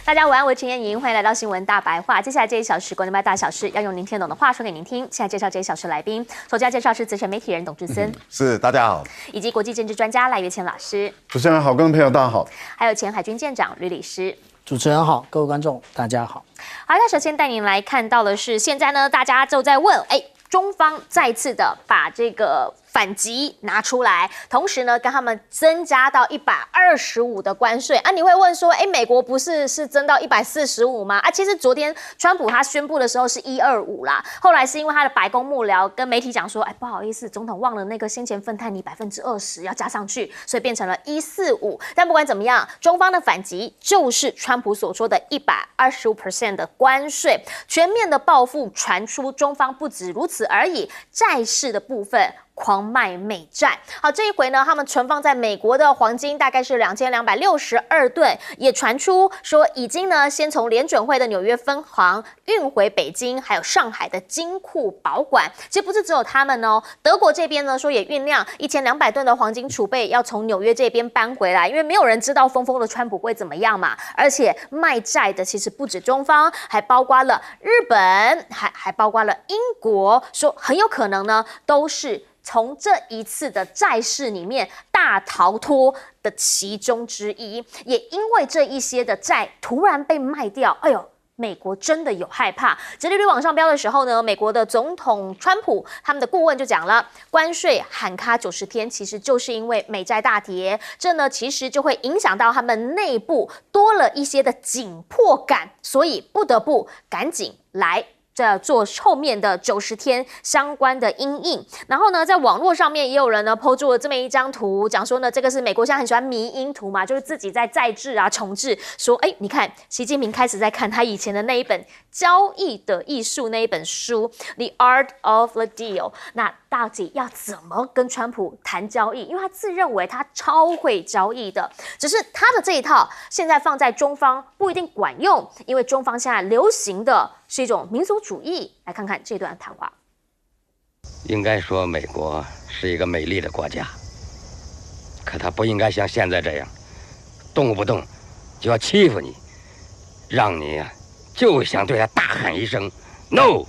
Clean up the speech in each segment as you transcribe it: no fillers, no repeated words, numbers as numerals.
大家晚安，我是陈燕莹，欢迎来到新闻大白话。接下来这一小时，国内外大小事要用您听懂的话说给您听。现在介绍这一小时来宾，首先介绍是资深媒体人董志森，是大家好，以及国际政治专家赖岳谦老师。主持人好，各位朋友大家好。还有前海军舰长吕礼师。主持人好，各位观众大家好。好，那首先带您来看到的是，现在呢，大家就在问，中方再次的把这个反击拿出来，同时呢，跟他们增加到125的关税啊。你会问说，美国不是增到145吗？啊，其实昨天川普他宣布的时候是125啦，后来是因为他的白宫幕僚跟媒体讲说，不好意思，总统忘了那个先前芬太尼20%要加上去，所以变成了145。但不管怎么样，中方的反击就是川普所说的125% 的关税，全面的报复传出，中方不止如此而已，债市的部分狂卖美债。好，这一回呢，他们存放在美国的黄金大概是2262吨，也传出说已经呢先从联准会的纽约分行运回北京，还有上海的金库保管。其实不是只有他们哦，德国这边呢说也酝酿1200吨的黄金储备要从纽约这边搬回来，因为没有人知道疯疯的川普会怎么样嘛。而且卖债的其实不止中方，还包括了日本，还包括了英国，说很有可能呢都是从这一次的债市里面大逃脱的其中之一。也因为这一些的债突然被卖掉，美国真的有害怕。殖利率往上飙的时候呢，美国的总统川普他们的顾问就讲了，关税喊卡90天，其实就是因为美债大跌，这呢其实就会影响到他们内部多了一些的紧迫感，所以不得不赶紧来做后面的90天相关的因应。然后呢，在网络上面也有人呢 po 出了这么一张图，讲说呢，这个是美国现在很喜欢迷因图嘛，就是自己在再制啊重置，说你看习近平开始在看他以前的那一本交易的艺术那一本书 The Art of the Deal， 那到底要怎么跟川普谈交易？因为他自认为他超会交易的，只是他的这一套现在放在中方不一定管用，因为中方现在流行的是一种民族主义。来看看这段谈话。应该说美国是一个美丽的国家，可它不应该像现在这样，动不动就要欺负你，让你就想对他大喊一声 “no”。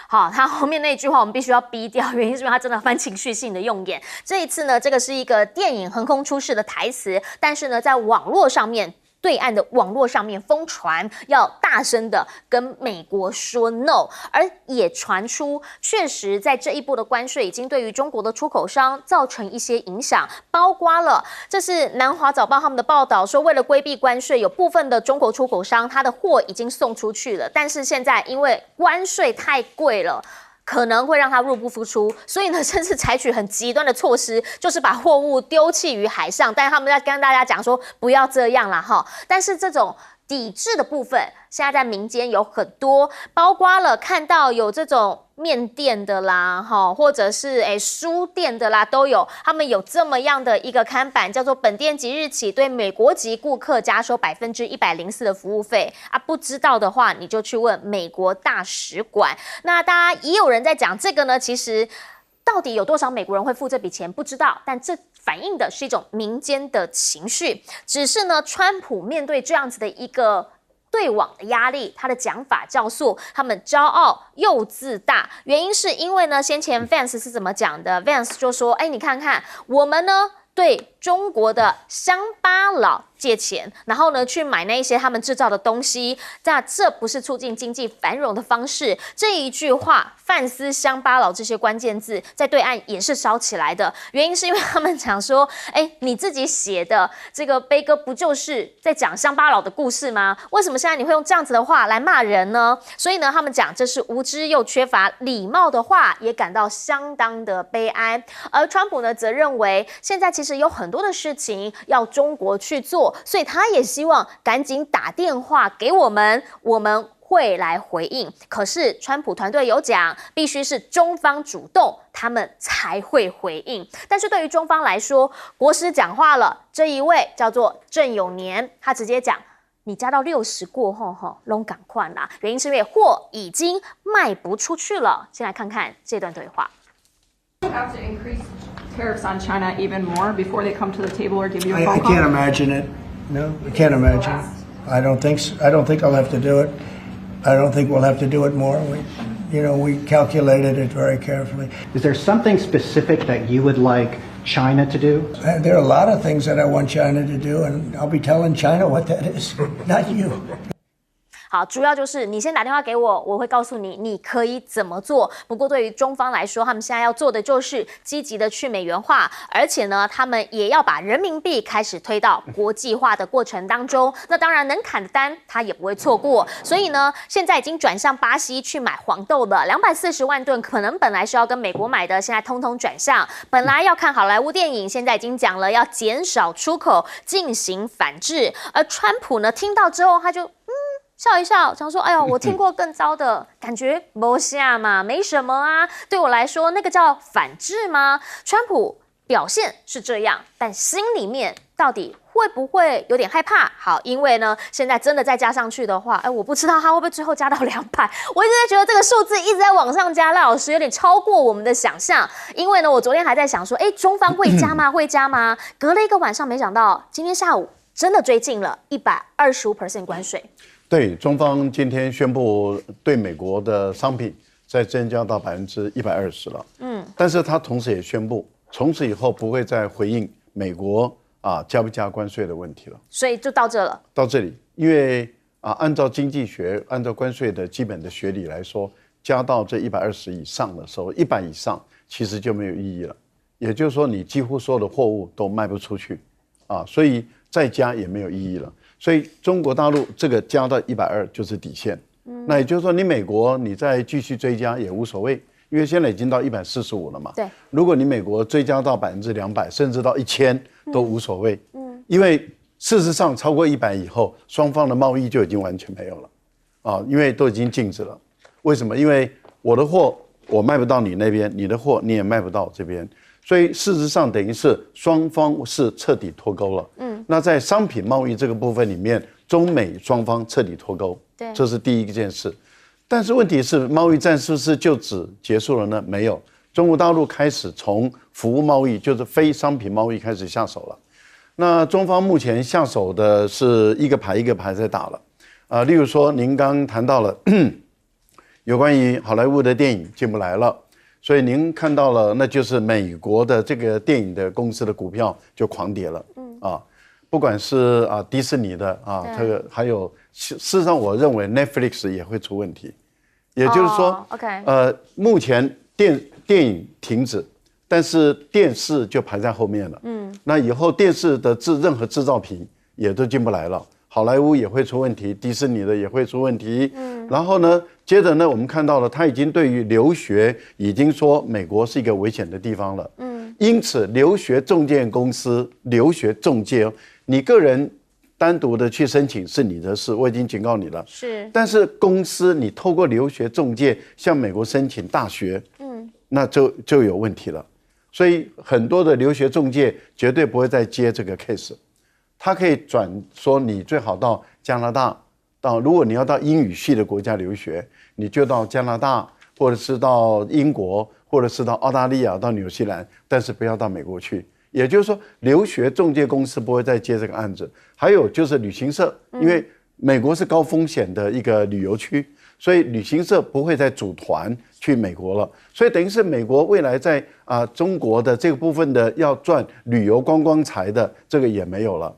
好，他后面那句话我们必须要逼掉，原因是因为他真的蛮情绪性的用眼。这一次呢，这个是一个电影横空出世的台词，但是呢，在网络上面，对岸的网络上面疯传，要大声的跟美国说 no， 而也传出确实在这一波的关税已经对于中国的出口商造成一些影响，包括了这是南华早报他们的报道说，为了规避关税，有部分的中国出口商他的货已经送出去了，但是现在因为关税太贵了，可能会让它入不敷出，所以呢，甚至采取很极端的措施，就是把货物丢弃于海上。但是他们在跟大家讲说，不要这样啦哈。但是这种抵制的部分，现在在民间有很多，包括了看到有这种面店的啦，或者是书店的啦，都有。他们有这么样的一个看板，叫做本店即日起对美国籍顾客加收104%的服务费啊。不知道的话，你就去问美国大使馆。那大家也有人在讲这个呢，其实到底有多少美国人会付这笔钱，不知道，但这反映的是一种民间的情绪。只是呢，川普面对这样子的一个对网的压力，他的讲法叫做他们骄傲又自大。原因是因为呢，先前 Vance 是怎么讲的 ？Vance 就说：“你看看我们呢，对中国的乡巴佬借钱，然后呢去买那一些他们制造的东西，那这不是促进经济繁荣的方式。”这一句话，范斯乡巴佬这些关键字在对岸也是烧起来的。原因是因为他们讲说，你自己写的这个悲歌不就是在讲乡巴佬的故事吗？为什么现在你会用这样子的话来骂人呢？所以呢，他们讲这是无知又缺乏礼貌的话，也感到相当的悲哀。而川普呢，则认为现在其实有很多的事情要中国去做，所以他也希望赶紧打电话给我们会来回应。可是川普团队有讲，必须是中方主动，他们才会回应。但是对于中方来说，国师讲话了，这一位叫做郑永年，他直接讲，你加到60过后，拢赶快啦。原因是因为货已经卖不出去了。先来看看这段对话。Have to increase tariffs on China even more before they come to the table or give you a phone I call? can't imagine it. No, I can't imagine. I don't think I'll have to do it. I don't think we'll have to do it more. We calculated it very carefully. Is there something specific that you would like China to do? There are a lot of things that I want China to do, and I'll be telling China what that is, not you. 好，主要就是你先打电话给我，我会告诉你你可以怎么做。不过对于中方来说，他们现在要做的就是积极的去美元化，而且呢，他们也要把人民币开始推到国际化的过程当中。那当然能砍的单，他也不会错过。所以呢，现在已经转向巴西去买黄豆了，240万吨，可能本来是要跟美国买的，现在通通转向。本来要看好莱坞电影，现在已经讲了要减少出口，进行反制。而川普呢，听到之后他就笑一笑，想说：“哎呦，我听过更糟的，感觉没下嘛，没什么啊。对我来说，那个叫反制吗？”川普表现是这样，但心里面到底会不会有点害怕？好，因为呢，现在真的再加上去的话，我不知道他会不会最后加到200。我一直在觉得这个数字一直在往上加，赖老师有点超过我们的想象。因为呢，我昨天还在想说，中方会加吗？会加吗？隔了一个晚上，没想到今天下午真的追进了125% 关税。对，中方今天宣布对美国的商品再增加到120%了。但是他同时也宣布，从此以后不会再回应美国加不加关税的问题了。所以就到这了。到这里，因为按照经济学、按照关税的基本的学理来说，加到这120以上的时候，100以上其实就没有意义了。也就是说，你几乎所有的货物都卖不出去所以再加也没有意义了。所以中国大陆这个加到120就是底线。那也就是说，你美国你再继续追加也无所谓，因为现在已经到145了嘛。对，如果你美国追加到200%，甚至到1000都无所谓。因为事实上超过100以后，双方的贸易就已经完全没有了因为都已经禁止了。为什么？因为我的货我卖不到你那边，你的货你也卖不到这边。所以事实上等于是双方是彻底脱钩了。那在商品贸易这个部分里面，中美双方彻底脱钩，对，这是第一件事。但是问题是，贸易战是不是就此结束了呢？没有，中国大陆开始从服务贸易，就是非商品贸易开始下手了。那中方目前下手的是一个牌一个牌在打了例如说您刚谈到了有关于好莱坞的电影进不来了。所以您看到了，那就是美国的这个电影的公司的股票就狂跌了，不管是迪士尼的这个还有，事实上我认为 Netflix 也会出问题，也就是说目前电影停止，但是电视就排在后面了，那以后电视的任何制造品也都进不来了。好莱坞也会出问题，迪士尼的也会出问题。然后呢，接着呢，我们看到了，他已经对于留学已经说美国是一个危险的地方了。因此留学中介公司、留学中介，你个人单独的去申请是你的事，我已经警告你了。是，但是公司你透过留学中介向美国申请大学，那就有问题了。所以很多的留学中介绝对不会再接这个 case。他可以转说你最好到加拿大，如果你要到英语系的国家留学，你就到加拿大，或者是到英国，或者是到澳大利亚、到纽西兰，但是不要到美国去。也就是说，留学中介公司不会再接这个案子。还有就是旅行社，因为美国是高风险的一个旅游区，所以旅行社不会再组团去美国了。所以等于是美国未来在中国的这个部分的要赚旅游观光财的这个也没有了。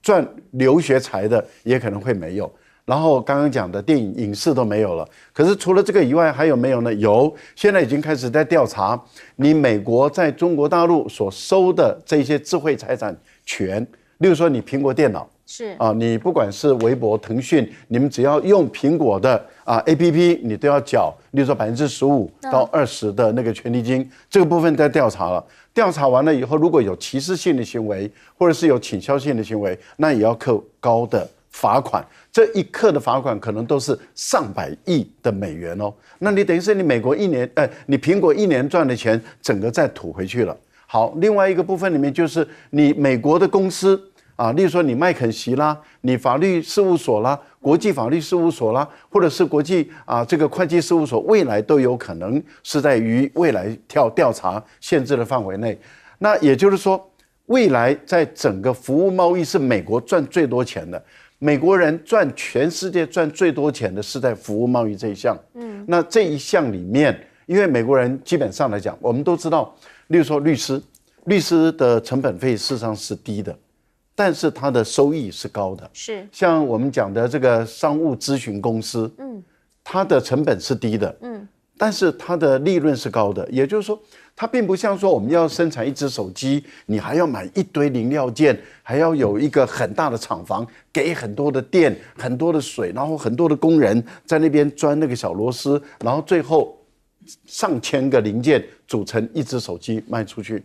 赚留学财的也可能会没有，然后刚刚讲的电影影视都没有了。可是除了这个以外还有没有呢？有，现在已经开始在调查你美国在中国大陆所收的这些智慧财产权，例如说你苹果电脑是你不管是微博、腾讯，你们只要用苹果的APP， 你都要缴，例如说15%到20%的那个权利金，这个部分在调查了。调查完了以后，如果有歧视性的行为，或者是有倾销性的行为，那也要扣高的罚款。这一课的罚款可能都是上百亿的美元哦。那你等于是你美国你苹果1年赚的钱，整个再吐回去了。好，另外一个部分里面就是你美国的公司例如说你麦肯锡啦，你法律事务所啦，国际法律事务所啦，或者是国际这个会计事务所，未来都有可能是在于未来调查限制的范围内。那也就是说，未来在整个服务贸易是美国赚最多钱的，美国人赚全世界赚最多钱的是在服务贸易这一项。那这一项里面，因为美国人基本上来讲，我们都知道，例如说律师的成本费事实上是低的，但是它的收益是高的。是像我们讲的这个商务咨询公司，它的成本是低的，但是它的利润是高的。也就是说，它并不像说我们要生产一只手机，你还要买一堆零料件，还要有一个很大的厂房，给很多的电、很多的水，然后很多的工人在那边钻那个小螺丝，然后最后上千个零件组成一只手机卖出去。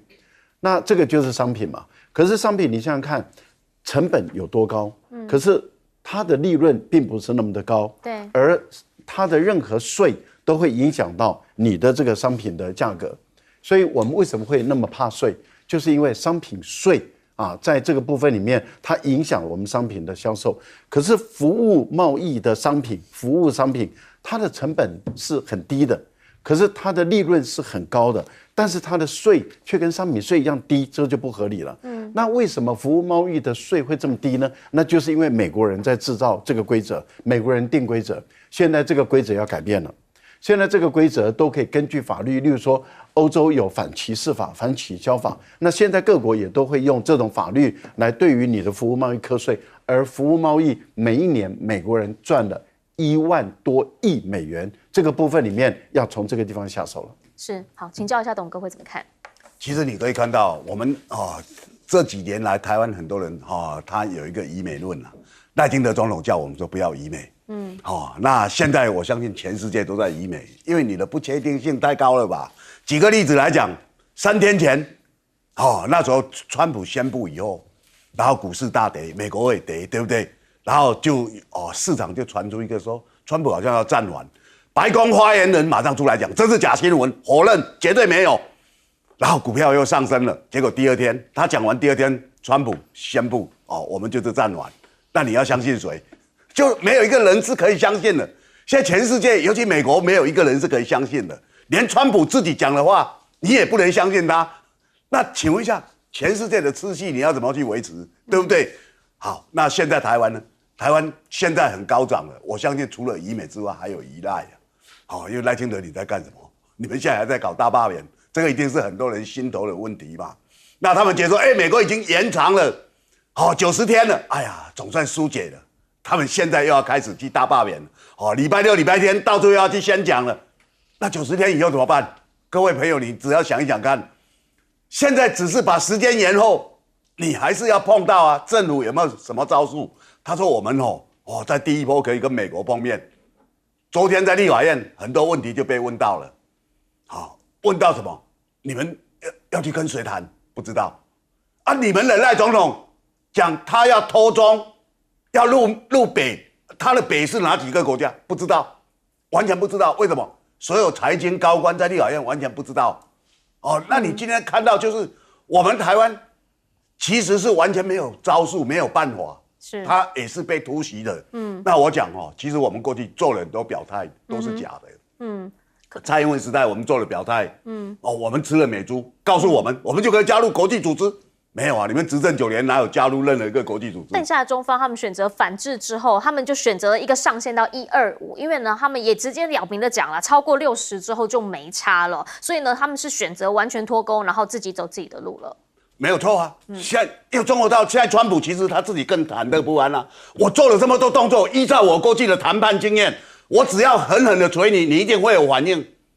那这个就是商品嘛。可是商品你想想看，成本有多高？可是它的利润并不是那么的高，对，而它的任何税都会影响到你的这个商品的价格。所以我们为什么会那么怕税？就是因为商品税啊，在这个部分里面，它影响我们商品的销售。可是服务贸易的商品、服务商品，它的成本是很低的，可是它的利润是很高的，但是它的税却跟商品税一样低，这就不合理了。那为什么服务贸易的税会这么低呢？那就是因为美国人在制造这个规则，美国人定规则，现在这个规则要改变了。现在这个规则都可以根据法律，例如说欧洲有反歧视法、反取消法，那现在各国也都会用这种法律来对于你的服务贸易课税，而服务贸易每一年美国人赚了1万多亿美元，这个部分里面要从这个地方下手了。是好，请教一下董哥会怎么看？其实你可以看到，我们这几年来台湾很多人他有一个医美论啊，赖清德总统叫我们说不要医美。那现在我相信全世界都在医美，因为你的不确定性太高了吧？举个例子来讲，3天前，那时候川普宣布以后，然后股市大跌，美国也跌，对不对？然后就市场就传出一个说，川普好像要暂缓，白宫发言人马上出来讲，这是假新闻，否认，绝对没有。然后股票又上升了，结果第二天他讲完，第二天川普宣布我们就是暂缓，那你要相信谁？就没有一个人是可以相信的。现在全世界，尤其美国，没有一个人是可以相信的。连川普自己讲的话，你也不能相信他。那请问一下，全世界的秩序你要怎么去维持，对不对？好，那现在台湾呢？台湾现在很高涨了，我相信除了医美之外，还有依赖因为赖清德你在干什么？你们现在还在搞大罢免，这个一定是很多人心头的问题吧？那他们觉得说，美国已经延长了90天了，哎呀，总算疏解了。他们现在又要开始去大罢免了，礼拜六、礼拜天到处又要去宣讲了。那90天以后怎么办？各位朋友，你只要想一想看，现在只是把时间延后，你还是要碰到啊。政府有没有什么招数？他说我们在第一波可以跟美国碰面。昨天在立法院很多问题就被问到了，问到什么？你们要去跟谁谈？不知道啊。你们的赖总统讲他要脱中。要入北，他的北是哪几个国家？不知道，完全不知道。为什么？所有财经高官在立法院完全不知道。那你今天看到就是我们台湾其实是完全没有招数，没有办法，是他也是被突袭的。那我讲其实我们过去做了很多表态都是假的。蔡英文时代我们做了表态，我们吃了美猪，告诉我们就可以加入国际组织。没有啊！你们执政9年，哪有加入任何一个国际组织？但现在中方他们选择反制之后，他们就选择了一个上限到125，因为呢，他们也直接了明的讲了，超过60之后就没差了，所以呢，他们是选择完全脱钩，然后自己走自己的路了。没有错啊！现在因为中国到现在，川普其实他自己更忐忑不安啊。我做了这么多动作，依照我过去的谈判经验，我只要狠狠的捶你，你一定会有反应。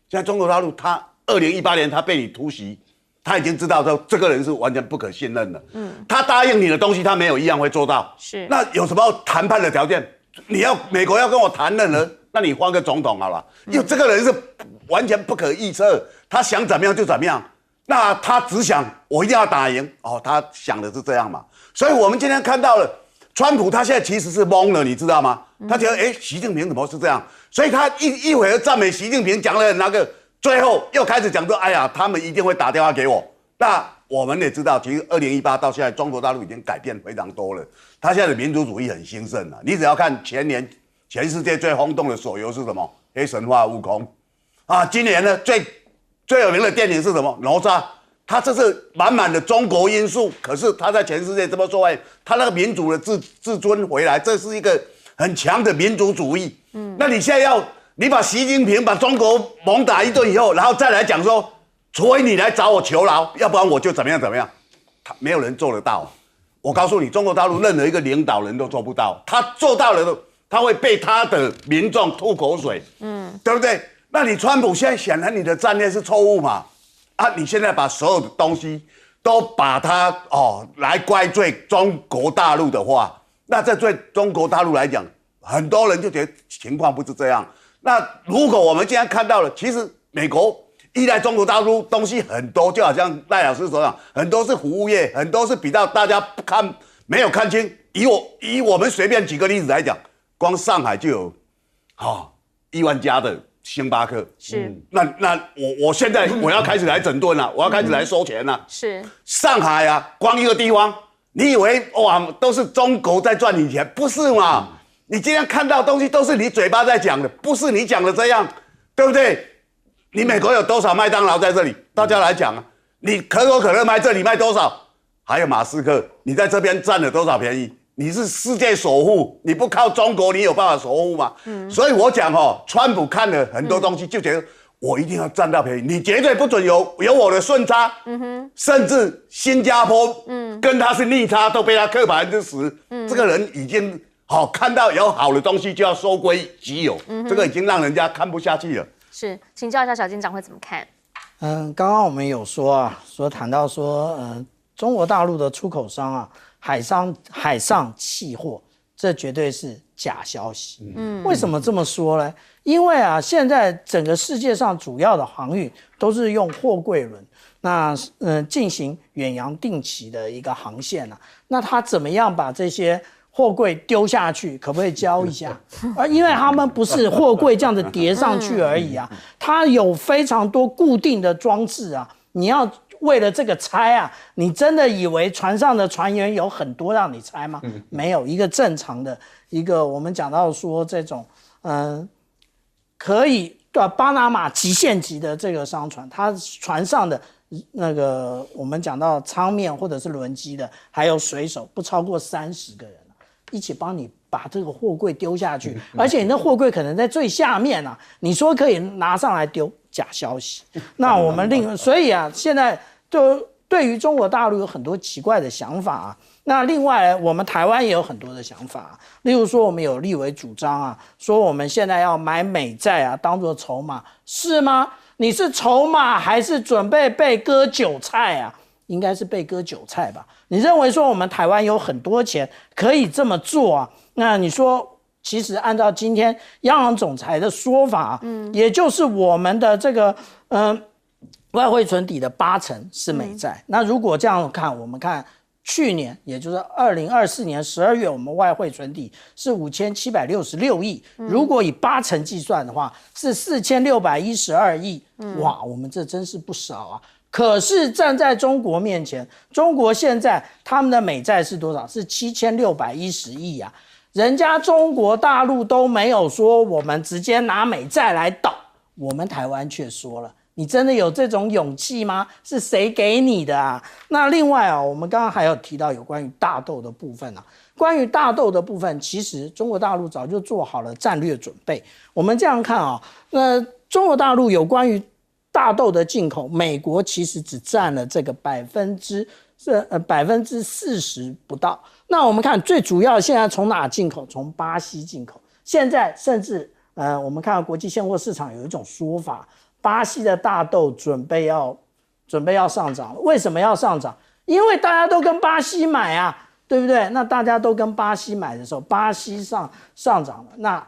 现在中国大陆，他2018年他被你突袭。他已经知道说这个人是完全不可信任的，他答应你的东西，他没有一样会做到。是，那有什么谈判的条件？美国要跟我谈的人，那你换个总统好了。因为这个人是完全不可预测，他想怎么样就怎么样。那他只想我一定要打赢他想的是这样嘛。所以我们今天看到了川普，他现在其实是懵了，你知道吗？他觉得习近平怎么是这样？所以他一会儿赞美习近平，讲了那个。最后又开始讲说，哎呀，他们一定会打电话给我。那我们也知道，其实2018到现在，中国大陆已经改变非常多了。他现在的民族主义很兴盛了。你只要看前年全世界最轰动的手游是什么？黑神话悟空啊。今年呢最有名的电影是什么？哪吒他这是满满的中国因素，可是他在全世界这么做，他那个民主的自尊回来，这是一个很强的民族主义。那你现在你把习近平把中国猛打一顿以后，然后再来讲说，除非你来找我求饶，要不然我就怎么样怎么样，没有人做得到。我告诉你，中国大陆任何一个领导人都做不到，他做到了，他会被他的民众吐口水，对不对？那你川普现在显然你的战略是错误嘛？你现在把所有的东西都把它来怪罪中国大陆的话，那这对中国大陆来讲，很多人就觉得情况不是这样。那如果我们今天看到了，其实美国依赖中国大陆东西很多，就好像赖老师所讲，很多是服务业，很多是比较大家没有看清。以我们随便举个例子来讲，光上海就有1万家的星巴克。是。那我现在我要开始来整顿了，我要开始来收钱了。是。上海啊，光一个地方，你以为哇都是中国在赚你钱？不是嘛？你今天看到的东西都是你嘴巴在讲的，不是你讲的这样，对不对？你美国有多少麦当劳在这里？大家来讲啊，你可口可乐卖这里卖多少？还有马斯克，你在这边占了多少便宜？你是世界首富，你不靠中国，你有办法首富吗？所以我讲川普看了很多东西，就觉得我一定要占到便宜，你绝对不准有我的顺差。甚至新加坡，跟他是逆差，都被他克10%。这个人已经看到有好的东西就要收归己有，这个已经让人家看不下去了。是，请教一下小金长会怎么看？刚刚我们有谈到中国大陆的出口商啊，海上弃货，这绝对是假消息。为什么这么说呢？因为现在整个世界上主要的航运都是用货柜轮，那进行远洋定期的一个航线那它怎么样把这些货柜丢下去，可不可以教一下？因为他们不是货柜这样子叠上去而已它有非常多固定的装置你要为了这个拆你真的以为船上的船员有很多让你拆吗？没有，一个正常的一个我们讲到说这种可以巴拿马极限级的这个商船，它船上的那个我们讲到舱面或者是轮机的，还有水手不超过30个人一起帮你把这个货柜丢下去，而且你那货柜可能在最下面你说可以拿上来丢，假消息。那我们所以现在就对于中国大陆有很多奇怪的想法那另外我们台湾也有很多的想法例如说我们有立委主张说我们现在要买美债当作筹码，是吗？你是筹码还是准备被割韭菜应该是被割韭菜吧？你认为说我们台湾有很多钱可以这么做那你说其实按照今天央行总裁的说法也就是我们的这个外汇存底的80%是美债那如果这样看，我们看去年也就是2024年12月我们外汇存底是5766亿如果以80%计算的话是4612亿哇，我们这真是不少可是站在中国面前，中国现在他们的美债是多少？是7610亿人家中国大陆都没有说我们直接拿美债来倒，我们台湾却说了。你真的有这种勇气吗？是谁给你的那另外我们刚刚还有提到有关于大豆的部分关于大豆的部分，其实中国大陆早就做好了战略准备。我们这样看那中国大陆有关于大豆的进口，美国其实只占了这个40%不到。那我们看最主要现在从哪进口？从巴西进口。现在甚至我们看到国际现货市场有一种说法，巴西的大豆准备要上涨了。为什么要上涨？因为大家都跟巴西买对不对？那大家都跟巴西买的时候，巴西上涨了。那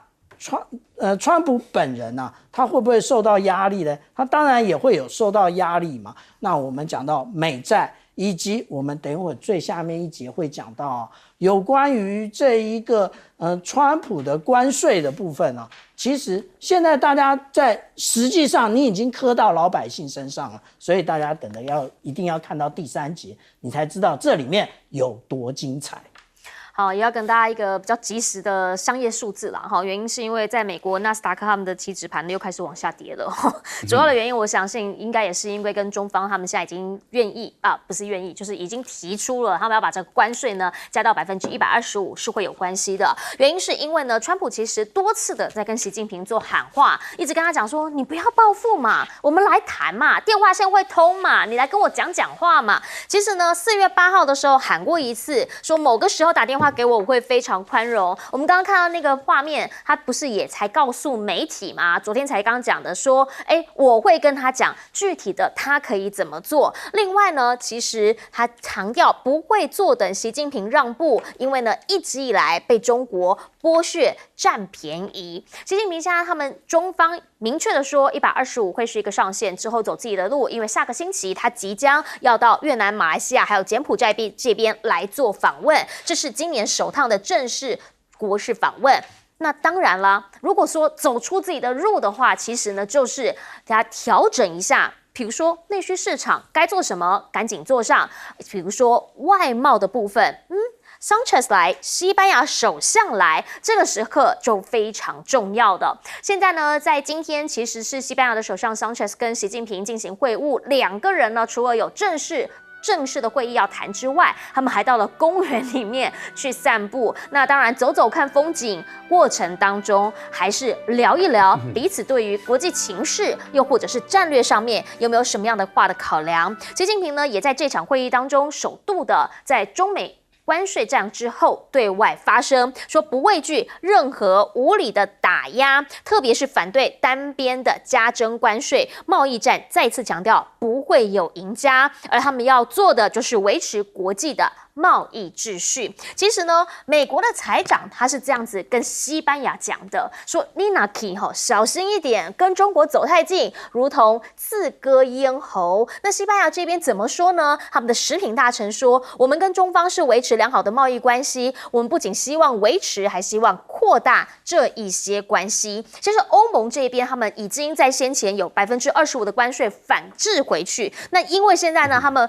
川普本人他会不会受到压力呢？他当然也会有受到压力嘛。那我们讲到美债，以及我们等一会儿最下面一节会讲到有关于这一个川普的关税的部分其实现在大家实际上你已经磕到老百姓身上了，所以大家等着一定要看到第3节，你才知道这里面有多精彩。好，也要跟大家一个比较及时的商业数字啦。哈，原因是因为在美国纳斯达克他们的期指盘呢又开始往下跌了。主要的原因，我相信应该也是因为跟中方他们现在已经愿意不是愿意，就是已经提出了他们要把这个关税呢加到125%是会有关系的。原因是因为呢，川普其实多次的在跟习近平做喊话，一直跟他讲说，你不要报复嘛，我们来谈嘛，电话线会通嘛，你来跟我讲话嘛。其实呢，4月8号的时候喊过一次，说某个时候打电话给我，我会非常宽容。我们刚刚看到那个画面，他不是也才告诉媒体吗？昨天才刚讲的说，我会跟他讲具体的他可以怎么做。另外呢，其实他强调不会坐等习近平让步，因为呢一直以来被中国剥削占便宜。习近平现在他们中方明确的说，125会是一个上限，之后走自己的路，因为下个星期他即将要到越南、马来西亚还有柬埔寨这边来做访问，这是今年首趟的正式国事访问。那当然啦，如果说走出自己的路的话，其实呢就是大家调整一下，比如说内需市场该做什么，赶紧做上。比如说外贸的部分，Sanchez 来，西班牙首相来，这个时刻就非常重要的。现在呢，在今天其实是西班牙的首相 Sanchez 跟习近平进行会晤，两个人呢，除了有正式的会议要谈之外，他们还到了公园里面去散步。那当然走走看风景，过程当中还是聊一聊彼此对于国际情势又或者是战略上面有没有什么样的话的考量。习近平呢也在这场会议当中首度的在中美关税战之后对外发声，说不畏惧任何无理的打压，特别是反对单边的加征关税。贸易战再次强调不会有赢家，而他们要做的就是维持国际的贸易秩序。其实呢，美国的财长他是这样子跟西班牙讲的，说你那可小心一点，跟中国走太近，如同自割咽喉。那西班牙这边怎么说呢？他们的食品大臣说，我们跟中方是维持良好的贸易关系，我们不仅希望维持，还希望扩大这一些关系。其实欧盟这边他们已经在先前有25%的关税反制回去，那因为现在呢，他们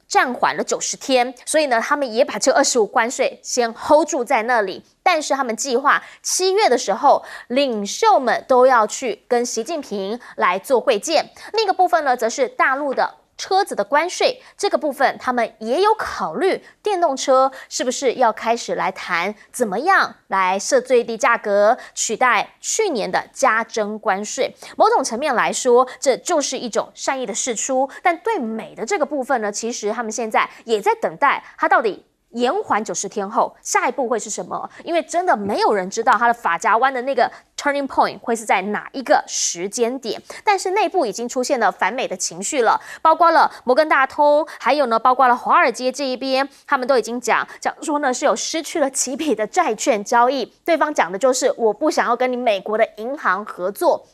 暂缓了90天，所以呢，他们也把这25关税先 hold 住在那里。但是他们计划7月的时候，领袖们都要去跟习近平来做会见。另一个部分呢，则是大陆的车子的关税，这个部分他们也有考虑，电动车是不是要开始来谈怎么样来设最低价格，取代去年的加征关税。某种层面来说，这就是一种善意的释出。但对美的这个部分呢，其实他们现在也在等待它到底延缓90天后下一步会是什么？因为真的没有人知道它的法夹湾的那个 turning point 会是在哪一个时间点。但是内部已经出现了反美的情绪了，包括了摩根大通，还有呢，包括了华尔街这一边，他们都已经讲说呢是有失去了几笔的债券交易。对方讲的就是我不想要跟你美国的银行合作。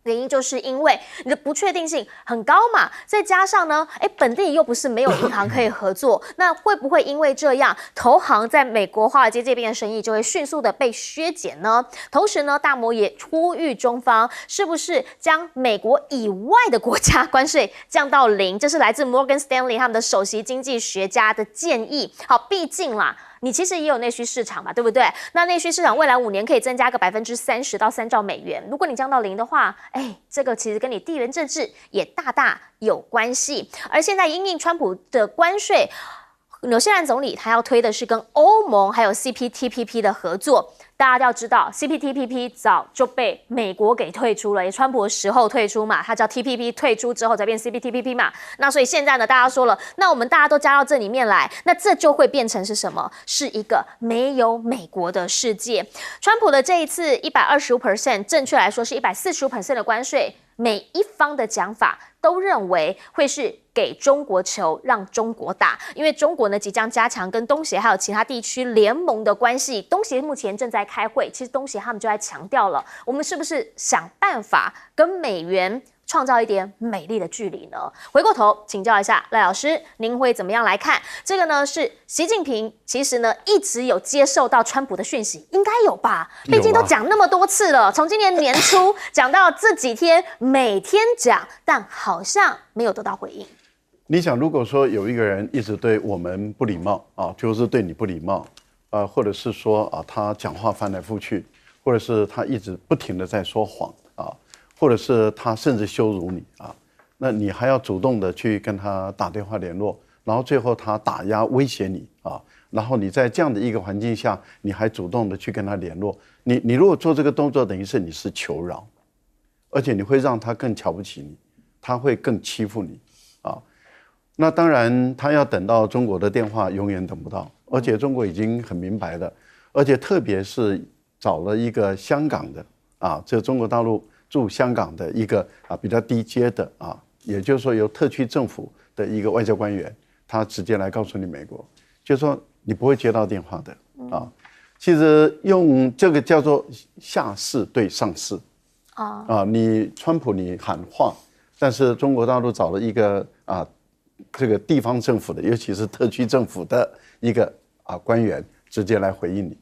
原因就是因为你的不确定性很高嘛，再加上呢，本地又不是没有银行可以合作，那会不会因为这样，投行在美国华尔街这边的生意就会迅速的被削减呢？同时呢，大摩也呼吁中方是不是将美国以外的国家关税降到0？这是来自 Morgan Stanley 他们的首席经济学家的建议。好，毕竟啦，你其实也有内需市场嘛，对不对？那内需市场未来5年可以增加个30%到3兆美元。如果你降到0的话，这个其实跟你地缘政治也大大有关系。而现在因应川普的关税，纽西兰总理他要推的是跟欧盟还有 CPTPP 的合作。大家要知道 CPTPP 早就被美国给退出了，也川普的时候退出嘛，他叫 TPP 退出之后才变 CPTPP 嘛。那所以现在呢，大家说了，那我们大家都加到这里面来，那这就会变成是什么？是一个没有美国的世界。川普的这一次125%，正确来说是145%的关税，每一方的讲法都认为会是给中国球，让中国打，因为中国呢即将加强跟东协还有其他地区联盟的关系。东协目前正在开会，其实东协他们就在强调了，我们是不是想办法跟美元创造一点美丽的距离呢？回过头请教一下赖老师，您会怎么样来看这个呢？是习近平其实呢一直有接受到川普的讯息，应该有吧？毕竟都讲那么多次了，从今年年初讲到这几天，每天讲，但好像没有得到回应。你想，如果说有一个人一直对我们不礼貌啊，就是对你不礼貌，或者是说啊，他讲话翻来覆去，或者是他一直不停的在说谎啊，或者是他甚至羞辱你啊，那你还要主动的去跟他打电话联络，然后最后他打压威胁你啊，然后你在这样的一个环境下，你还主动的去跟他联络，你如果做这个动作，等于是你是求饶，而且你会让他更瞧不起你，他会更欺负你啊。那当然，他要等到中国的电话永远等不到，而且中国已经很明白的，而且特别是找了一个香港的啊，这中国大陆驻香港的一个比较低阶的啊，也就是说由特区政府的一个外交官员，他直接来告诉你美国，就是说你不会接到电话的啊。其实用这个叫做下士对上士啊，你川普你喊话，但是中国大陆找了一个这个地方政府的，尤其是特区政府的一个官员，直接来回应你，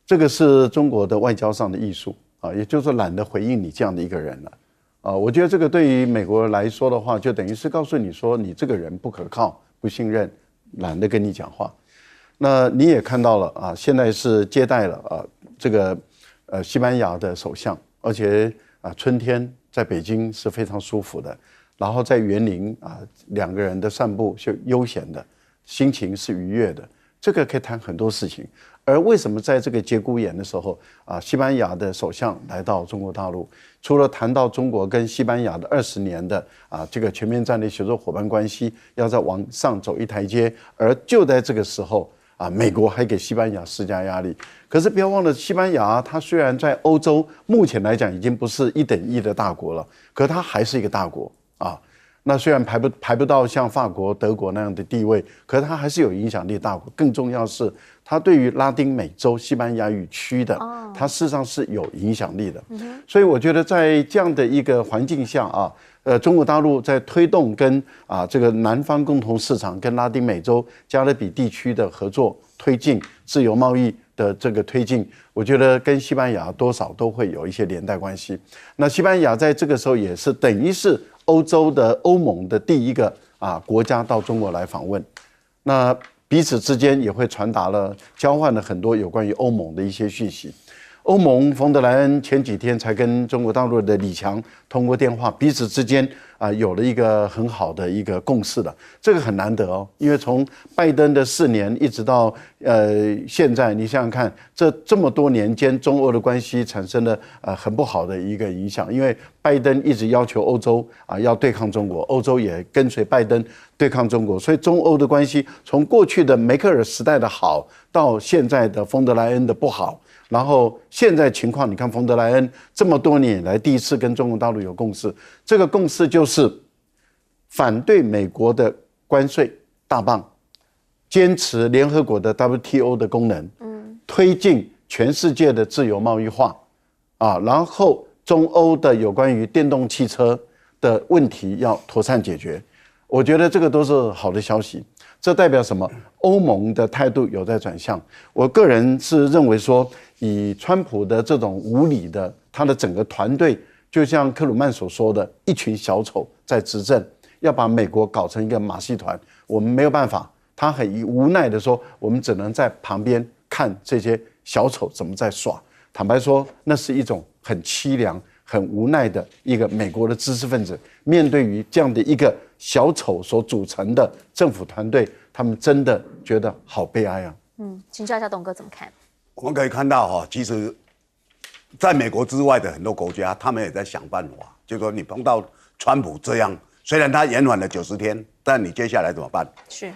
这个是中国的外交上的艺术啊，也就是说懒得回应你这样的一个人了啊。我觉得这个对于美国来说的话，就等于是告诉你说你这个人不可靠、不信任，懒得跟你讲话。那你也看到了啊，现在是接待了这个西班牙的首相，而且春天在北京是非常舒服的。然后在园林两个人的散步是悠闲的，心情是愉悦的，这个可以谈很多事情。而为什么在这个节骨眼的时候西班牙的首相来到中国大陆，除了谈到中国跟西班牙的20年的这个全面战略协作伙伴关系要再往上走一台阶，而就在这个时候美国还给西班牙施加压力。可是不要忘了，西班牙它虽然在欧洲目前来讲已经不是1等1的大国了，可它还是一个大国。那虽然排不到像法国、德国那样的地位，可是它还是有影响力大国。更重要是，它对于拉丁美洲西班牙语区的，它事实上是有影响力的。所以我觉得在这样的一个环境下中国大陆在推动跟这个南方共同市场跟拉丁美洲加勒比地区的合作推进自由贸易的这个推进，我觉得跟西班牙多少都会有一些连带关系。那西班牙在这个时候也是等于是欧洲的欧盟的第一个国家到中国来访问，那彼此之间也会传达了交换了很多有关于欧盟的一些讯息。欧盟冯德莱恩前几天才跟中国大陆的李强通过电话，彼此之间有了一个很好的一个共识了，这个很难得哦。因为从拜登的4年一直到现在，你想想看，这么多年间，中欧的关系产生了很不好的一个影响。因为拜登一直要求欧洲要对抗中国，欧洲也跟随拜登对抗中国，所以中欧的关系从过去的梅克尔时代的好，到现在的冯德莱恩的不好。然后现在情况，你看冯德莱恩这么多年以来第一次跟中国大陆有共识，这个共识就是反对美国的关税大棒，坚持联合国的 WTO 的功能，推进全世界的自由贸易化然后中欧的有关于电动汽车的问题要妥善解决。我觉得这个都是好的消息。这代表什么？欧盟的态度有在转向。我个人是认为说，以川普的这种无理的，他的整个团队，就像克鲁曼所说的，一群小丑在执政，要把美国搞成一个马戏团，我们没有办法。他很无奈的说，我们只能在旁边看这些小丑怎么在耍。坦白说，那是一种很凄凉、很无奈的一个美国的知识分子，面对于这样的一个小丑所组成的政府团队，他们真的觉得好悲哀啊。请教一下董哥怎么看？我们可以看到其实在美国之外的很多国家，他们也在想办法，就是说你碰到川普这样，虽然他延缓了90天，但你接下来怎么办？是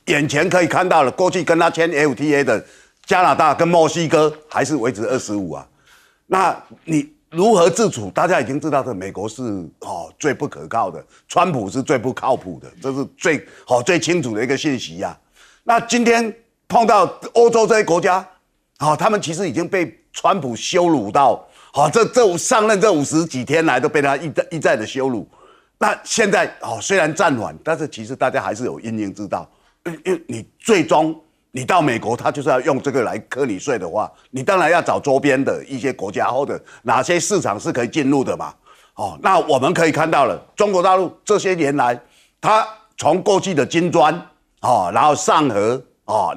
眼前可以看到了，过去跟他签 FTA 的加拿大跟墨西哥还是维持25那你如何自处？大家已经知道的，美国是最不可靠的，川普是最不靠谱的，这是最清楚的一个信息那今天碰到欧洲这些国家，他们其实已经被川普羞辱到，这上任这50几天来都被他一再的羞辱。那现在虽然暂缓，但是其实大家还是有因应之道，因为你最终你到美国，他就是要用这个来课你税的话，你当然要找周边的一些国家或者哪些市场是可以进入的嘛。那我们可以看到了，中国大陆这些年来，他从过去的金砖然后上合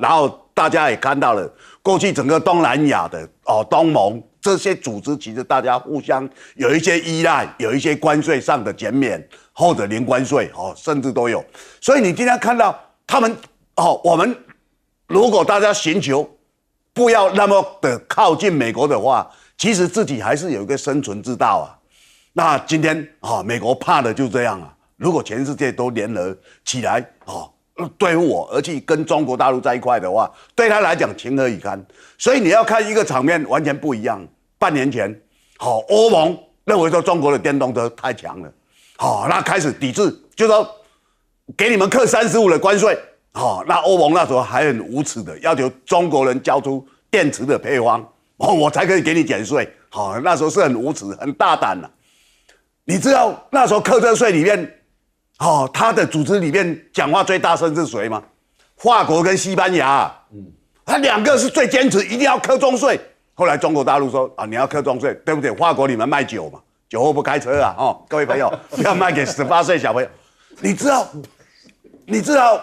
然后大家也看到了过去整个东南亚的东盟这些组织，其实大家互相有一些依赖，有一些关税上的减免或者零关税甚至都有。所以你今天看到他们我们如果大家寻求不要那么的靠近美国的话，其实自己还是有一个生存之道啊。那今天美国怕的就这样啊。如果全世界都联合起来对付我，而且跟中国大陆在一块的话，对他来讲情何以堪？所以你要看一个场面完全不一样。半年前，欧盟认为说中国的电动车太强了，那开始抵制，就说给你们课35%的关税，那欧盟那时候还很无耻的要求中国人交出电池的配方，我才可以给你减税，那时候是很无耻、很大胆的。你知道那时候课这税里面？他的组织里面讲话最大声是谁吗？法国跟西班牙，他2个是最坚持一定要课重税。后来中国大陆说你要课重税，对不对？法国你们卖酒嘛，酒后不开车啊，各位朋友不要卖给18岁小朋友。你知道，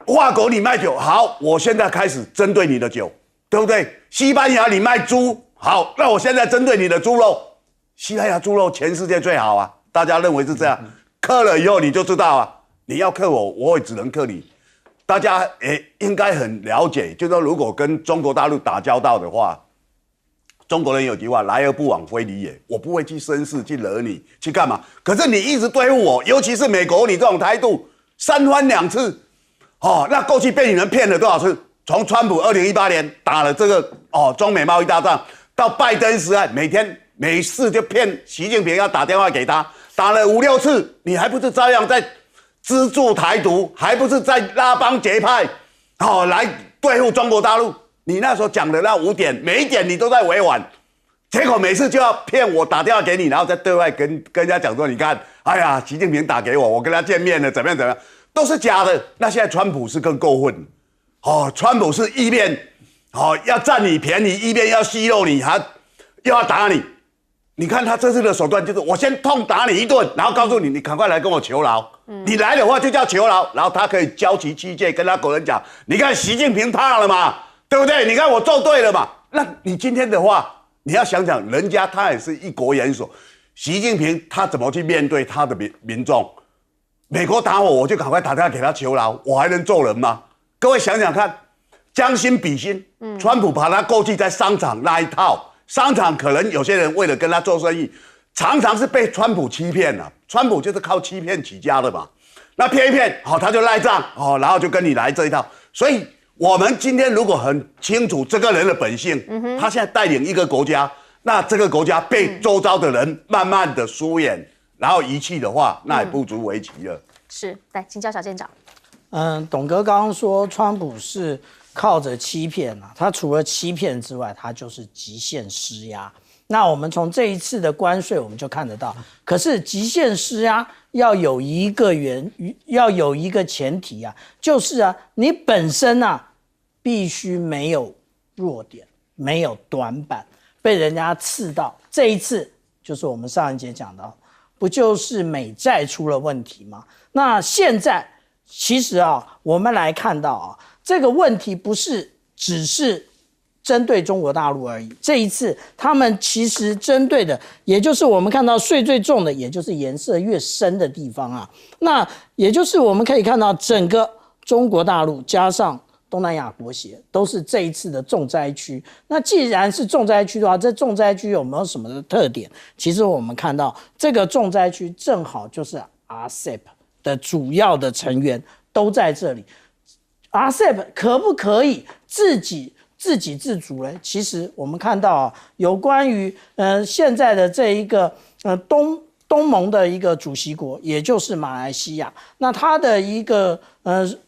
法国你卖酒好，我现在开始针对你的酒，对不对？西班牙你卖猪好，那我现在针对你的猪肉，西班牙猪肉全世界最好啊，大家认为是这样。克了以后你就知道啊，你要克我，我也只能克你。大家也应该很了解，就是说如果跟中国大陆打交道的话，中国人有句话，来而不往非礼也。我不会去生事去惹你，去干嘛？可是你一直对付我，尤其是美国，你这种态度3番2次，那过去被你们骗了多少次？从川普2018年打了这个中美贸易大战，到拜登时代，每天没事就骗习近平要打电话给他。打了5、6次，你还不是照样在资助台独，还不是在拉帮结派，来对付中国大陆？你那时候讲的那5点，每一点你都在委婉，结果每次就要骗我打电话给你，然后再对外跟人家讲说，你看，哎呀，习近平打给我，我跟他见面了，怎么样，都是假的。那现在川普是更过分，川普是一边要占你便宜，一边要奚落你，还又要打你。你看他这次的手段就是，我先痛打你一顿，然后告诉你，你赶快来跟我求饶。你来的话就叫求饶，然后他可以交齐器械，跟他国人讲，你看习近平怕了嘛，对不对？你看我做对了嘛。那你今天的话，你要想想，人家他也是一国元首，习近平他怎么去面对他的民众？美国打我，我就赶快打电话给他求饶，我还能做人吗？各位想想看，将心比心，川普把他过去在商场那一套。商场可能有些人为了跟他做生意，常常是被川普欺骗了。川普就是靠欺骗起家的嘛。那骗一骗，他就赖账，然后就跟你来这一套。所以我们今天如果很清楚这个人的本性，他现在带领一个国家，那这个国家被周遭的人慢慢的疏远，然后遗弃的话，那也不足为奇了。是，来，请教小舰长。董哥刚刚说川普是靠着欺骗啊，他除了欺骗之外，他就是极限施压。那我们从这一次的关税我们就看得到，可是极限施压要有一个前提啊，就是你本身必须没有弱点，没有短板，被人家刺到。这一次就是我们上一节讲到，不就是美债出了问题吗？那现在其实我们来看到这个问题不是只是针对中国大陆而已，这一次他们其实针对的，也就是我们看到税最重的，也就是颜色越深的地方那也就是我们可以看到整个中国大陆加上东南亚国协都是这一次的重灾区。那既然是重灾区的话，这重灾区有没有什么的特点？其实我们看到这个重灾区正好就是 RCEP 的主要的成员都在这里。RCEP 可不可以自给自足呢？其实我们看到有关于现在的这一个东盟的一个主席国，也就是马来西亚，那他的一个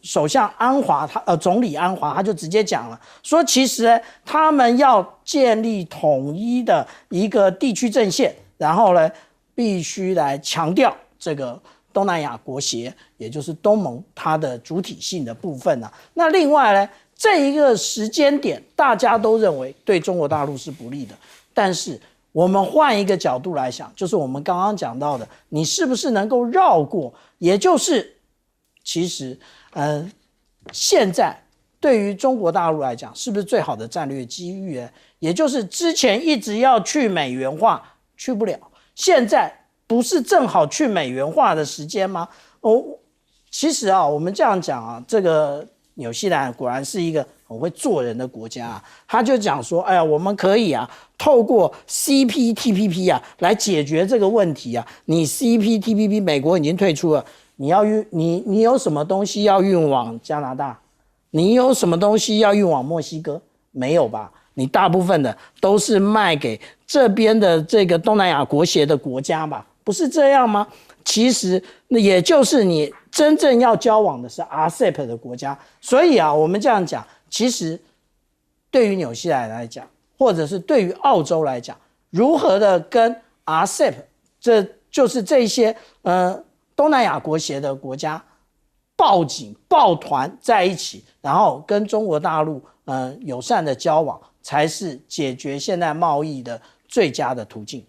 首相安华，总理安华他就直接讲了，说其实他们要建立统一的一个地区阵线，然后呢必须来强调这个东南亚国协，也就是东盟它的主体性的部分那另外呢，这一个时间点大家都认为对中国大陆是不利的，但是我们换一个角度来想，就是我们刚刚讲到的，你是不是能够绕过，也就是其实，现在对于中国大陆来讲，是不是最好的战略机遇呢？也就是之前一直要去美元化，去不了，现在不是正好去美元化的时间吗？其实啊，我们这样讲啊，这个纽西兰果然是一个很会做人的国家啊，他就讲说，哎呀，我们可以啊，透过 CPTPP 啊来解决这个问题啊。你 CPTPP 美国已经退出了，你有什么东西要运往加拿大？你有什么东西要运往墨西哥？没有吧？你大部分的都是卖给这边的这个东南亚国协的国家吧？不是这样吗？其实也就是你真正要交往的是 RCEP 的国家，所以啊，我们这样讲，其实对于纽西兰来讲，或者是对于澳洲来讲，如何的跟 RCEP， 这就是这些东南亚国协的国家抱紧抱团在一起，然后跟中国大陆友善的交往，才是解决现在贸易的最佳的途径。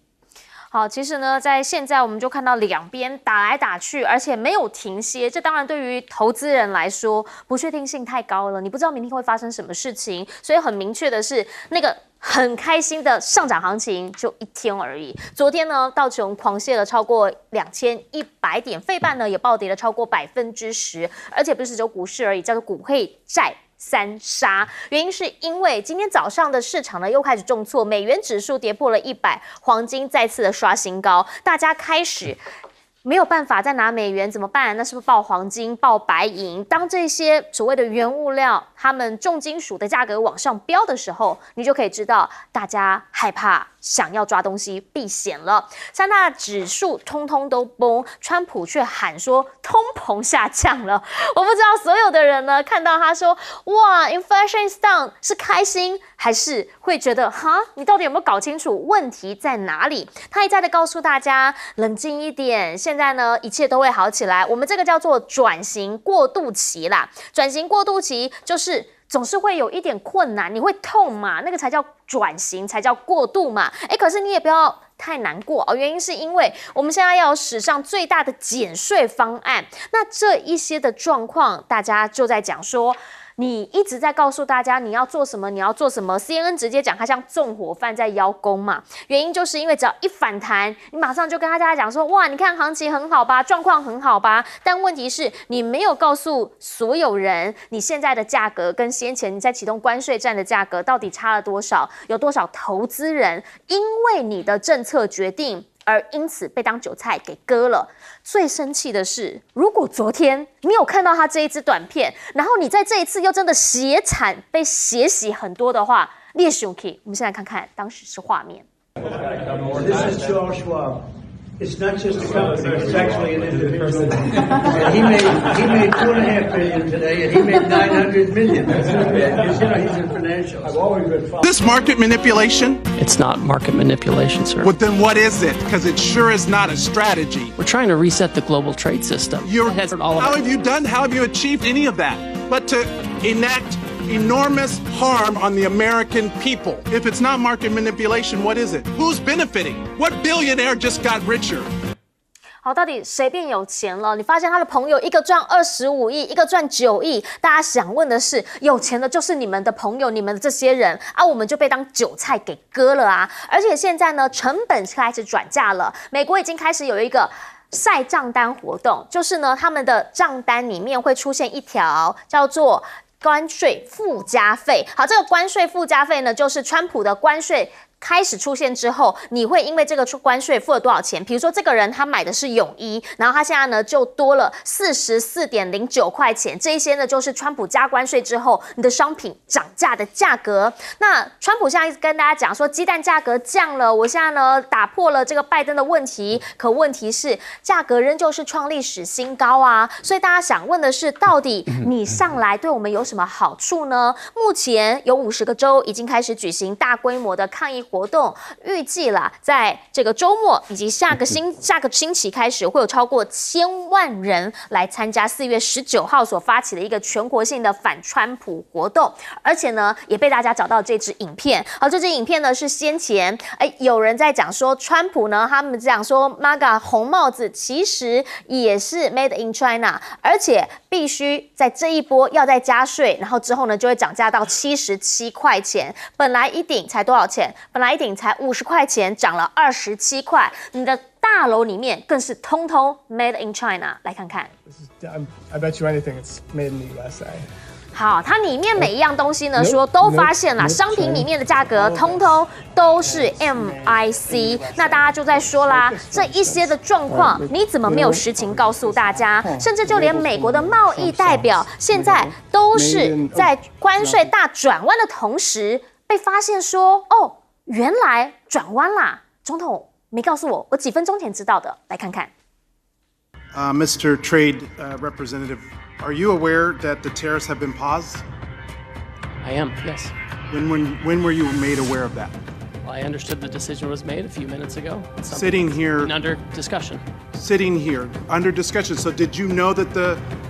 好，其实呢，在现在我们就看到两边打来打去，而且没有停歇。这当然对于投资人来说，不确定性太高了，你不知道明天会发生什么事情。所以很明确的是，那个很开心的上涨行情就一天而已。昨天呢，道琼狂泻了超过2100点，费半呢也暴跌了超过10%，而且不是只有股市而已，叫做股汇债三杀。原因是因为今天早上的市场呢又开始重挫，美元指数跌破了100，黄金再次的刷新高，大家开始没有办法再拿美元怎么办？那是不是报黄金、报白银？当这些所谓的原物料，他们重金属的价格往上飙的时候，你就可以知道大家害怕，想要抓东西避险了。三大指数通通都崩，川普却喊说通膨下降了。我不知道所有的人呢看到他说哇 inflation is down 是开心，还是会觉得哈你到底有没有搞清楚问题在哪里？他一再的告诉大家冷静一点，现在呢一切都会好起来。我们这个叫做转型过渡期啦，转型过渡期就是总是会有一点困难，你会痛嘛，那个才叫转型，才叫过渡嘛。可是你也不要太难过哦，原因是因为我们现在要有史上最大的减税方案。那这一些的状况，大家就在讲说，你一直在告诉大家你要做什么，你要做什么。CNN 直接讲它像纵火犯在邀功嘛，原因就是因为只要一反弹，你马上就跟大家讲说，哇，你看行情很好吧，状况很好吧。但问题是你没有告诉所有人，你现在的价格跟先前你在启动关税战的价格到底差了多少，有多少投资人因为你的政策决定而因此被当韭菜给割了。最生气的是，如果昨天你有看到他这一支短片，然后你在这一次又真的血惨被血洗很多的话，你也生气。我们现在看看当时是画面。This is Charles Schwab. It's not just a company; it's actually an individual. And he made $2.5 billion today, and he made $900 million. He's a financial. I've always been following. This market manipulation? It's not market manipulation, sir. Well, then what is it? Because it sure is not a strategy. We're trying to reset the global trade system. How have you done? How have you achieved any of that? But to enact enormous harm on the American people. If it's not market manipulation, what is it? Who's benefiting? What billionaire just got richer? 好，到底谁变有钱了？你发现他的朋友一个赚25亿，一个赚9亿。大家想问的是，有钱的就是你们的朋友，你们的这些人啊，我们就被当韭菜给割了啊！而且现在呢，成本开始转嫁了，美国已经开始有一个晒账单活动，就是呢，他们的账单里面会出现一条叫做关税附加费。好，这个关税附加费呢，就是川普的关税开始出现之后，你会因为这个关税付了多少钱？比如说这个人他买的是泳衣，然后他现在呢就多了44.09块钱，这一些呢就是川普加关税之后你的商品涨价的价格。那川普现在跟大家讲说，鸡蛋价格降了，我现在呢打破了这个拜登的问题，可问题是价格仍旧是创历史新高啊！所以大家想问的是，到底你上来对我们有什么好处呢？目前有50个州已经开始举行大规模的抗议活动，预计啦，在这个周末以及下个星期开始，会有超过1000万人来参加4月19号所发起的一个全国性的反川普活动，而且呢，也被大家找到这支影片。好，这支影片呢是先前有人在讲说，川普呢他们讲说 MAGA 红帽子其实也是 Made in China， 而且必须在这一波要再加税，然后之后呢就会涨价到77块钱。本来一顶才多少钱？本来一顶才50块钱，涨了27块。你的大楼里面更是通通 Made in China。来看看。I bet you anything it's made in the USA. 好，它里面每一样东西呢，说都发现了，商品里面的价格通通都是 MIC。那大家就在说啦，这一些的状况，你怎么没有实情告诉大家？甚至就连美国的贸易代表，现在都是在关税大转弯的同时，被发现说，哦，原来转弯啦，总统没告诉我，我几分钟前知道的。来看看。Mr. Trade Representative, are you aware that the tariffs have been paused? I am, yes. When were you made aware of that? Well, I understood the decision was made a few minutes ago. It's something Sitting here, that's under discussion. Sitting here under discussion. So did you know that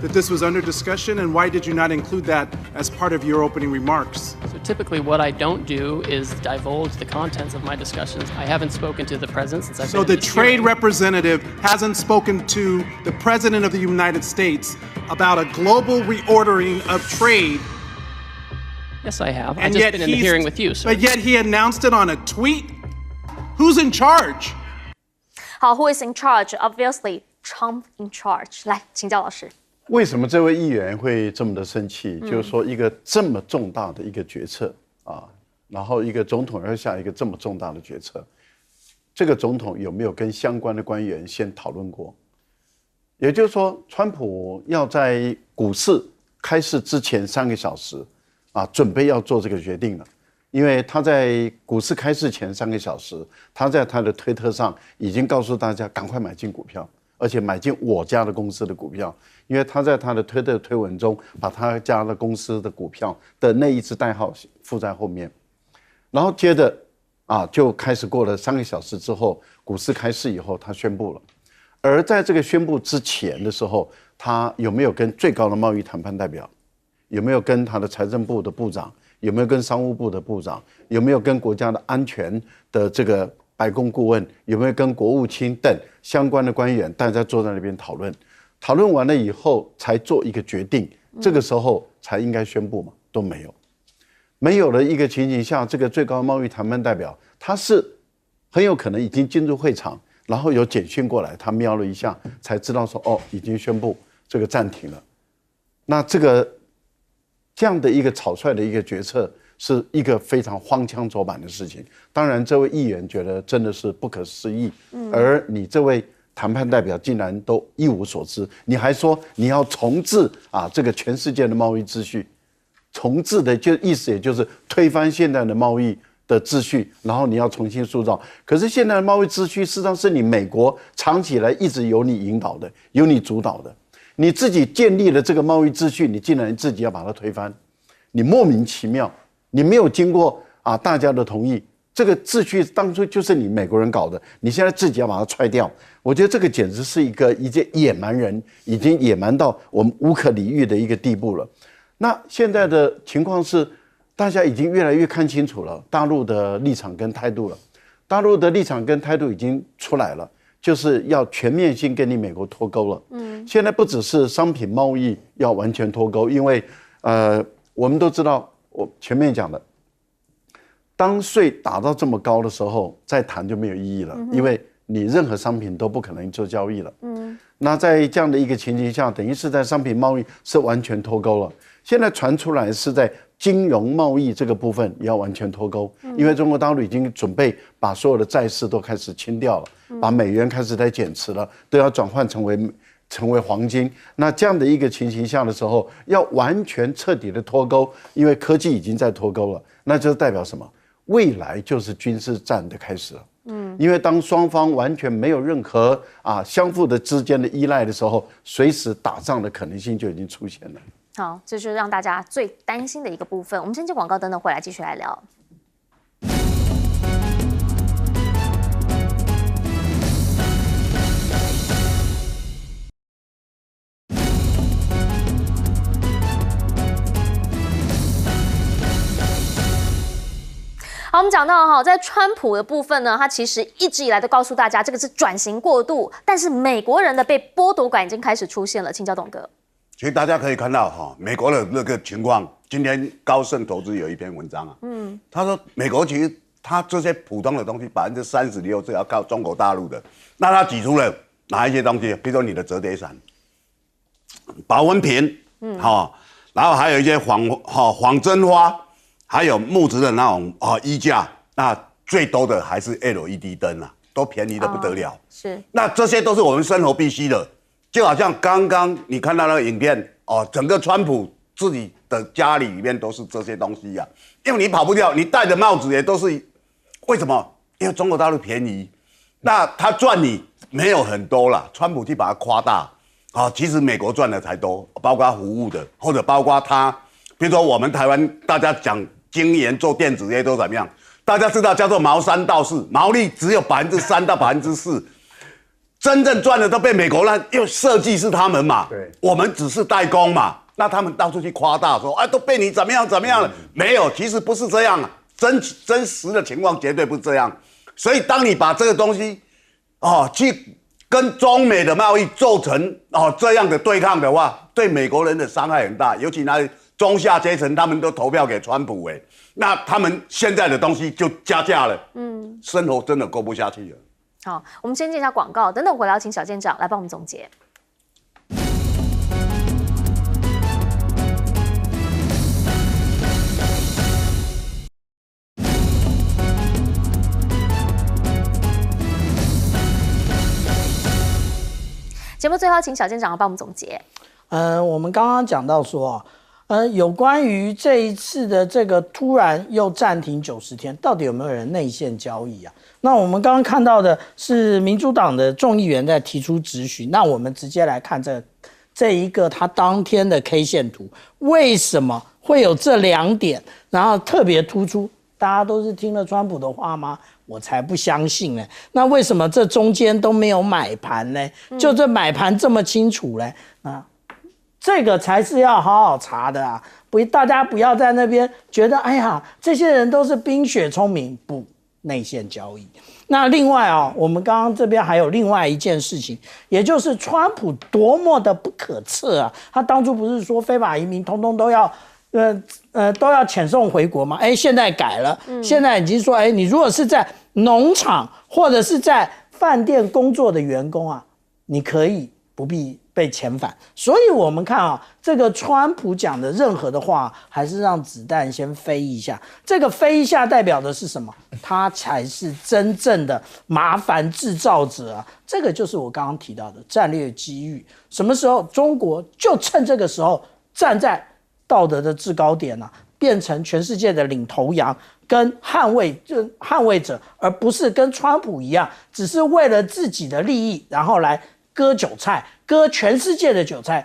this was under discussion, and why did you not include that as part of your opening remarks? So typically what I don't do is divulge the contents of my discussions. I haven't spoken to the president since I've been So the in this trade hearing. representative hasn't spoken to the president of the United States about a global reordering of trade. Yes, I have. I've And just yet been in the hearing with you, sir. But yet he announced it on a tweet? Who's in charge? 好 ，Who is in charge? Obviously, Trump in charge. 来，请教老师。为什么这位议员会这么的生气？就是说，一个这么重大的一个决策啊，然后一个总统要下一个这么重大的决策，这个总统有没有跟相关的官员先讨论过？也就是说，川普要在股市开市之前3个小时啊，准备要做这个决定了。因为他在股市开市前3个小时，他在他的推特上已经告诉大家赶快买进股票，而且买进我家的公司的股票。因为他在他的推特推文中把他家的公司的股票的那一支代号附在后面，然后接着就开始过了3个小时之后，股市开市以后，他宣布了。而在这个宣布之前的时候，他有没有跟最高的贸易谈判代表，有没有跟他的财政部的部长，有没有跟商务部的部长，有没有跟国家的安全的这个白宫顾问，有没有跟国务卿等相关的官员，大家坐在那边讨论，讨论完了以后才做一个决定，这个时候才应该宣布嘛，都没有。没有了一个情形下，这个最高贸易谈判代表他是很有可能已经进入会场，然后有简讯过来，他瞄了一下才知道说哦，已经宣布这个暂停了。那这样的一个草率的一个决策，是一个非常荒腔走板的事情。当然，这位议员觉得真的是不可思议，而你这位谈判代表竟然都一无所知，你还说你要重置这个全世界的贸易秩序，重置的意思也就是推翻现在的贸易的秩序，然后你要重新塑造。可是现在的贸易秩序事实上是你美国长期以来一直由你引导的，由你主导的。你自己建立了这个贸易秩序，你竟然自己要把它推翻，你莫名其妙，你没有经过大家的同意，这个秩序当初就是你美国人搞的，你现在自己要把它踹掉，我觉得这个简直是一件野蛮人，已经野蛮到我们无可理喻的一个地步了。那现在的情况是，大家已经越来越看清楚了大陆的立场跟态度了，大陆的立场跟态度已经出来了。就是要全面性跟你美国脱钩了。现在不只是商品贸易要完全脱钩，因为我们都知道，我前面讲的，当税打到这么高的时候，再谈就没有意义了，因为你任何商品都不可能做交易了。那在这样的一个情形下，等于是在商品贸易是完全脱钩了。现在传出来是在金融贸易这个部分也要完全脱钩，因为中国大陆已经准备把所有的债市都开始清掉了，把美元开始在减持了，都要转换成为黄金。那这样的一个情形下的时候，要完全彻底的脱钩，因为科技已经在脱钩了，那就代表什么？未来就是军事战的开始了。因为当双方完全没有任何相互的之间的依赖的时候，随时打仗的可能性就已经出现了。好，这就是让大家最担心的一个部分。我们先接广告，等等回来继续来聊。好，我们讲到在川普的部分呢，他其实一直以来都告诉大家，这个是转型过渡，但是美国人的被剥夺感已经开始出现了。请教董哥。其实大家可以看到美国的那个情况，今天高盛投资有一篇文章啊，他说美国其实他这些普通的东西36%是要靠中国大陆的，那他举出了哪一些东西？比如说你的折叠伞、保温瓶，然后还有一些仿真花，还有木质的那种衣架，那最多的还是 LED 灯啊，都便宜的不得了。是，那这些都是我们生活必须的，就好像刚刚你看到那个影片整个川普自己的家里面都是这些东西啊，因为你跑不掉，你戴的帽子也都是，为什么？因为中国大陆便宜，那他赚你没有很多啦，川普去把它夸大。其实美国赚的才多，包括服务的，或者包括他，比如说我们台湾大家讲精研做电子业都怎么样？大家知道叫做毛三到四，毛利只有3%到4%，真正赚的都被美国人，因为设计是他们嘛，对，我们只是代工嘛，那他们到处去夸大说，都被你怎么样了？没有，其实不是这样啊，真实的情况绝对不是这样。所以当你把这个东西，去跟中美的贸易做成这样的对抗的话，对美国人的伤害很大，尤其那中下阶层，他们都投票给川普那他们现在的东西就加价了，生活真的过不下去了。好，我们先进一下广告，等等回来请小舰长来帮我们总结。节目最后，请小舰长帮我们总结。我们刚刚讲到说，有关于这一次的这个突然又暂停90天，到底有没有人内线交易啊？那我们刚刚看到的是民主党的众议员在提出质询，那我们直接来看这一个他当天的 K 线图，为什么会有这2点，然后特别突出？大家都是听了川普的话吗？我才不相信呢。那为什么这中间都没有买盘呢？就这买盘这么清楚呢？这个才是要好好查的啊！大家不要在那边觉得，哎呀，这些人都是冰雪聪明，不，内线交易。那另外我们刚刚这边还有另外一件事情，也就是川普多么的不可测啊！他当初不是说非法移民通通都要遣送回国吗？现在改了，现在已经说，你如果是在农场或者是在饭店工作的员工啊，你可以不必被遣返。所以我们看这个川普讲的任何的话，还是让子弹先飞一下。这个飞一下代表的是什么？他才是真正的麻烦制造者啊！这个就是我刚刚提到的战略机遇。什么时候中国就趁这个时候站在道德的制高点变成全世界的领头羊跟捍卫者，而不是跟川普一样，只是为了自己的利益，然后来割韭菜，割全世界的韭菜，